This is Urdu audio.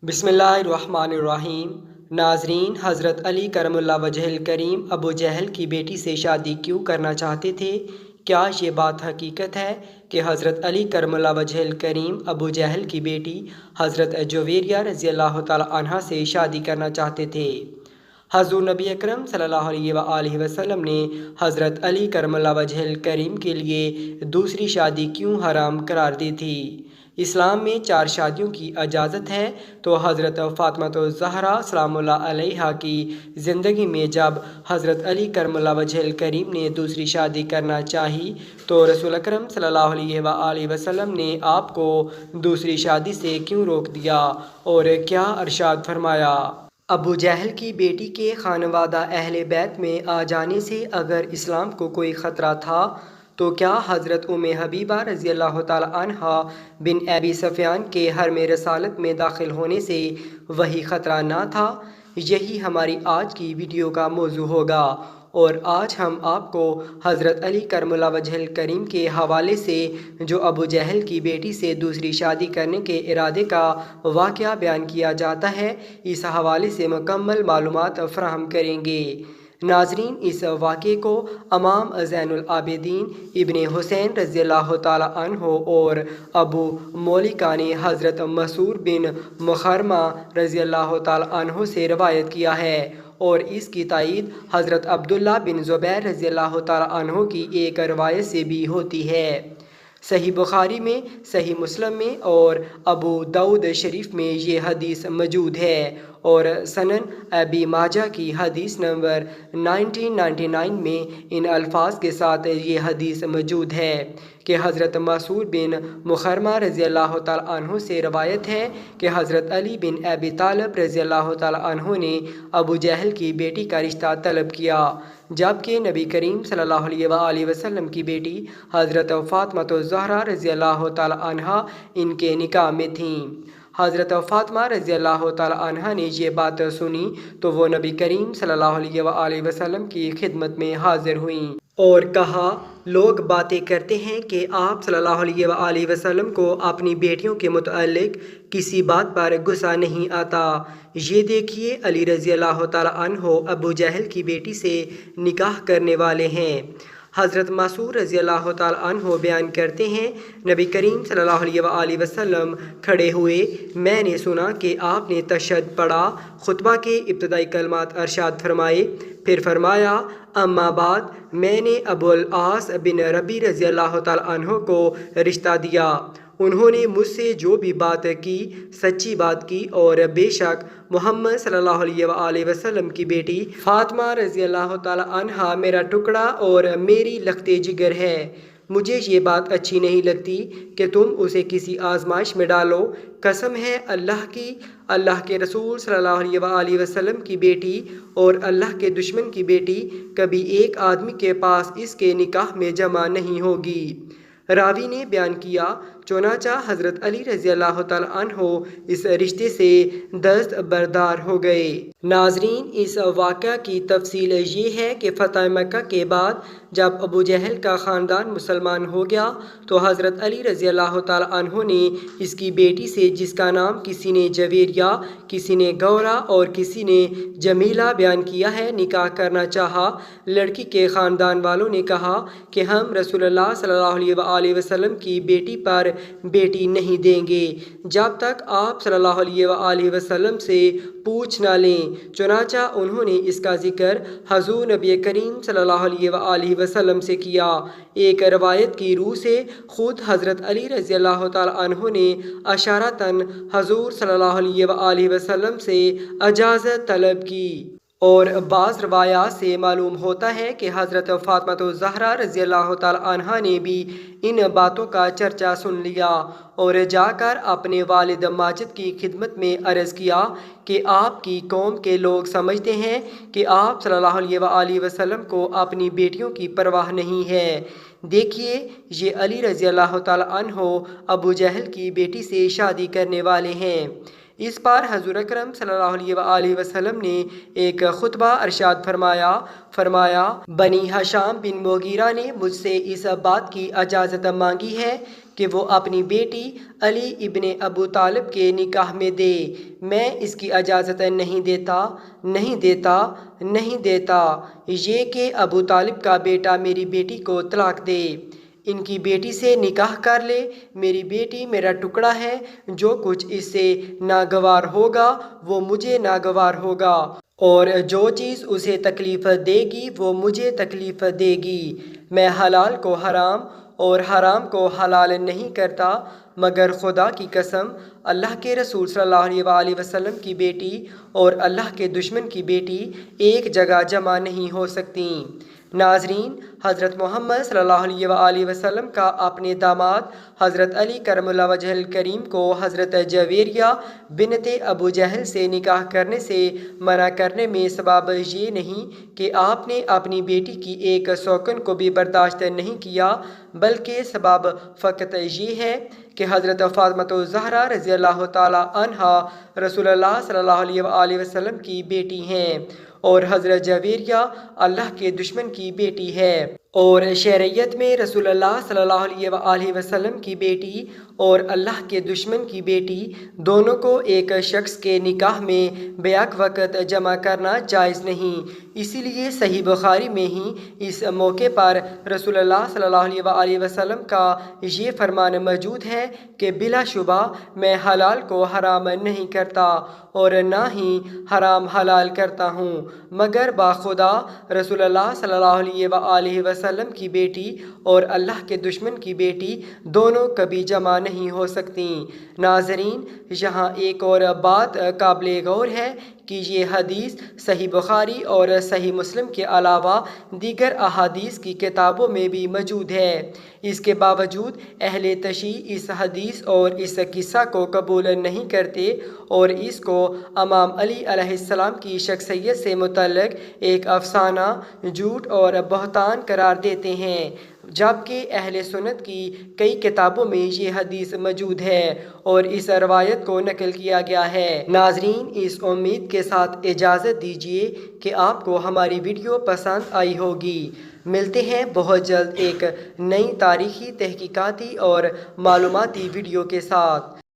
بسم اللہ الرحمن الرحیم۔ ناظرین، حضرت علی کرم اللہ وجہ الکریم ابو جہل کی بیٹی سے شادی کیوں کرنا چاہتے تھے؟ کیا یہ بات حقیقت ہے کہ حضرت علی کرم اللہ وجہ الکریم ابو جہل کی بیٹی حضرت جویریہ رضی اللہ تعالی عنہا سے شادی کرنا چاہتے تھے؟ حضور نبی اکرم صلی اللہ علیہ وآلہ وسلم نے حضرت علی کرم اللہ وجہ الکریم کے لیے دوسری شادی کیوں حرام قرار دی تھی؟ اسلام میں 4 شادیوں کی اجازت ہے، تو حضرت فاطمہ الزہرا سلام اللہ علیہا کی زندگی میں جب حضرت علی کرم اللہ وجہ الکریم نے دوسری شادی کرنا چاہی تو رسول اکرم صلی اللہ علیہ وآلہ وسلم نے آپ کو دوسری شادی سے کیوں روک دیا اور کیا ارشاد فرمایا؟ ابو جہل کی بیٹی کے خانوادہ اہل بیت میں آ جانے سے اگر اسلام کو کوئی خطرہ تھا تو کیا حضرت ام حبیبہ رضی اللہ تعالی عنہا بن ابی سفیان کے حرم رسالت میں داخل ہونے سے وہی خطرہ نہ تھا؟ یہی ہماری آج کی ویڈیو کا موضوع ہوگا، اور آج ہم آپ کو حضرت علی کرم اللہ وجہ الکریم کے حوالے سے جو ابو جہل کی بیٹی سے دوسری شادی کرنے کے ارادے کا واقعہ بیان کیا جاتا ہے، اس حوالے سے مکمل معلومات فراہم کریں گے۔ ناظرین، اس واقعے کو امام زین العابدین ابن حسین رضی اللہ تعالی عنہ اور ابو مولکہ نے حضرت مسعود بن مخرمہ رضی اللہ تعالی عنہ سے روایت کیا ہے، اور اس کی تائید حضرت عبداللہ بن زبیر رضی اللہ تعالی عنہ کی ایک روایت سے بھی ہوتی ہے۔ صحیح بخاری میں، صحیح مسلم میں اور ابو داؤد شریف میں یہ حدیث موجود ہے، اور سنن ابی ماجہ کی حدیث نمبر 1999 میں ان الفاظ کے ساتھ یہ حدیث موجود ہے کہ حضرت مسعود بن مخرمہ رضی اللہ تعالی عنہ سے روایت ہے کہ حضرت علی بن ابی طالب رضی اللہ تعالی عنہ نے ابو جہل کی بیٹی کا رشتہ طلب کیا، جبکہ نبی کریم صلی اللہ علیہ وآلہ وسلم کی بیٹی حضرت فاطمہ الزہرا رضی اللہ تعالی عنہا ان کے نکاح میں تھیں۔ حضرت فاطمہ رضی اللہ تعالی عنہا نے یہ بات سنی تو وہ نبی کریم صلی اللہ علیہ وآلہ وسلم کی خدمت میں حاضر ہوئیں اور کہا، لوگ باتیں کرتے ہیں کہ آپ صلی اللہ علیہ وآلہ وسلم کو اپنی بیٹیوں کے متعلق کسی بات پر غصہ نہیں آتا۔ یہ دیکھیے، علی رضی اللہ تعالی عنہ ابو جہل کی بیٹی سے نکاح کرنے والے ہیں۔ حضرت مسعود رضی اللہ تعالی عنہ بیان کرتے ہیں، نبی کریم صلی اللہ علیہ وآلہ وسلم کھڑے ہوئے، میں نے سنا کہ آپ نے تشہد پڑھا، خطبہ کے ابتدائی کلمات ارشاد فرمائے، پھر فرمایا، اما بعد، میں نے ابو العاص بن ربیع رضی اللہ تعالی عنہ کو رشتہ دیا، انہوں نے مجھ سے جو بھی بات کی سچی بات کی، اور بے شک محمد صلی اللہ علیہ وآلہ وسلم کی بیٹی فاطمہ رضی اللہ تعالی عنہا میرا ٹکڑا اور میری لخت جگر ہے۔ مجھے یہ بات اچھی نہیں لگتی کہ تم اسے کسی آزمائش میں ڈالو۔ قسم ہے اللہ کی، اللہ کے رسول صلی اللہ علیہ وآلہ وسلم کی بیٹی اور اللہ کے دشمن کی بیٹی کبھی ایک آدمی کے پاس اس کے نکاح میں جمع نہیں ہوگی۔ راوی نے بیان کیا، چنانچہ حضرت علی رضی اللہ تعالی عنہ اس رشتے سے دستبردار ہو گئے۔ ناظرین، اس واقعہ کی تفصیل یہ ہے کہ فتح مکہ کے بعد جب ابو جہل کا خاندان مسلمان ہو گیا تو حضرت علی رضی اللہ تعالی عنہ نے اس کی بیٹی سے، جس کا نام کسی نے جویریہ، کسی نے گورا اور کسی نے جمیلہ بیان کیا ہے، نکاح کرنا چاہا۔ لڑکی کے خاندان والوں نے کہا کہ ہم رسول اللہ صلی اللہ علیہ وآلہ وسلم کی بیٹی پر بیٹی نہیں دیں گے جب تک آپ صلی اللہ علیہ وآلہ وسلم سے پوچھ نہ لیں۔ چنانچہ انہوں نے اس کا ذکر حضور نبی کریم صلی اللہ علیہ وآلہ وسلم سے کیا۔ ایک روایت کی روح سے خود حضرت علی رضی اللہ تعالی عنہ نے اشارتاً حضور صلی اللہ علیہ وآلہ وسلم سے اجازت طلب کی، اور بعض روایات سے معلوم ہوتا ہے کہ حضرت فاطمہ الزہرا رضی اللہ تعالی عنہا نے بھی ان باتوں کا چرچا سن لیا اور جا کر اپنے والد ماجد کی خدمت میں عرض کیا کہ آپ کی قوم کے لوگ سمجھتے ہیں کہ آپ صلی اللہ علیہ وآلہ وسلم کو اپنی بیٹیوں کی پرواہ نہیں ہے۔ دیکھیے، یہ علی رضی اللہ تعالی عنہ ابو جہل کی بیٹی سے شادی کرنے والے ہیں۔ اس پر حضور اکرم صلی اللہ علیہ وآلہ وسلم نے ایک خطبہ ارشاد فرمایا، بنی ہشام بن مغیرہ نے مجھ سے اس بات کی اجازت مانگی ہے کہ وہ اپنی بیٹی علی ابن ابو طالب کے نکاح میں دے۔ میں اس کی اجازت نہیں دیتا، نہیں دیتا، نہیں دیتا، یہ کہ ابو طالب کا بیٹا میری بیٹی کو طلاق دے، ان کی بیٹی سے نکاح کر لے۔ میری بیٹی میرا ٹکڑا ہے، جو کچھ اس سے ناگوار ہوگا وہ مجھے ناگوار ہوگا، اور جو چیز اسے تکلیف دے گی وہ مجھے تکلیف دے گی۔ میں حلال کو حرام اور حرام کو حلال نہیں کرتا، مگر خدا کی قسم اللہ کے رسول صلی اللہ علیہ وآلہ وسلم کی بیٹی اور اللہ کے دشمن کی بیٹی ایک جگہ جمع نہیں ہو سکتیں۔ ناظرین، حضرت محمد صلی اللہ علیہ وآلہ وسلم کا اپنے داماد حضرت علی کرم اللہ وجہ الکریم کو حضرت جویریہ بنت ابو جہل سے نکاح کرنے سے منع کرنے میں سبب یہ نہیں کہ آپ نے اپنی بیٹی کی ایک سوکن کو بھی برداشت نہیں کیا، بلکہ سبب فقط یہ ہے کہ حضرت فاطمہ الزہرا رضی اللہ تعالی عنہا رسول اللہ صلی اللہ علیہ وآلہ وسلم کی بیٹی ہیں، اور حضرت جویریہ اللہ کے دشمن کی بیٹی ہے، اور شرعیت میں رسول اللہ صلی اللہ علیہ وآلہ وسلم کی بیٹی اور اللہ کے دشمن کی بیٹی دونوں کو ایک شخص کے نکاح میں بیک وقت جمع کرنا جائز نہیں۔ اسی لیے صحیح بخاری میں ہی اس موقع پر رسول اللہ صلی اللہ علیہ وآلہ وسلم کا یہ فرمان موجود ہے کہ بلا شبہ میں حلال کو حرام نہیں کرتا اور نہ ہی حرام حلال کرتا ہوں، مگر باخدا رسول اللہ صلی اللہ علیہ وآلہ وسلم کی بیٹی اور اللہ کے دشمن کی بیٹی دونوں کبھی جمع نہیں ہو سکتیں۔ ناظرین، یہاں ایک اور بات قابل غور ہے کہ یہ حدیث صحیح بخاری اور صحیح مسلم کے علاوہ دیگر احادیث کی کتابوں میں بھی موجود ہے۔ اس کے باوجود اہل تشیع اس حدیث اور اس قصہ کو قبول نہیں کرتے اور اس کو امام علی علیہ السلام کی شخصیت سے متعلق ایک افسانہ، جھوٹ اور بہتان قرار دیتے ہیں، جبکہ اہل سنت کی کئی کتابوں میں یہ حدیث موجود ہے اور اس روایت کو نقل کیا گیا ہے۔ ناظرین، اس امید کے ساتھ اجازت دیجیے کہ آپ کو ہماری ویڈیو پسند آئی ہوگی۔ ملتے ہیں بہت جلد ایک نئی تاریخی، تحقیقاتی اور معلوماتی ویڈیو کے ساتھ۔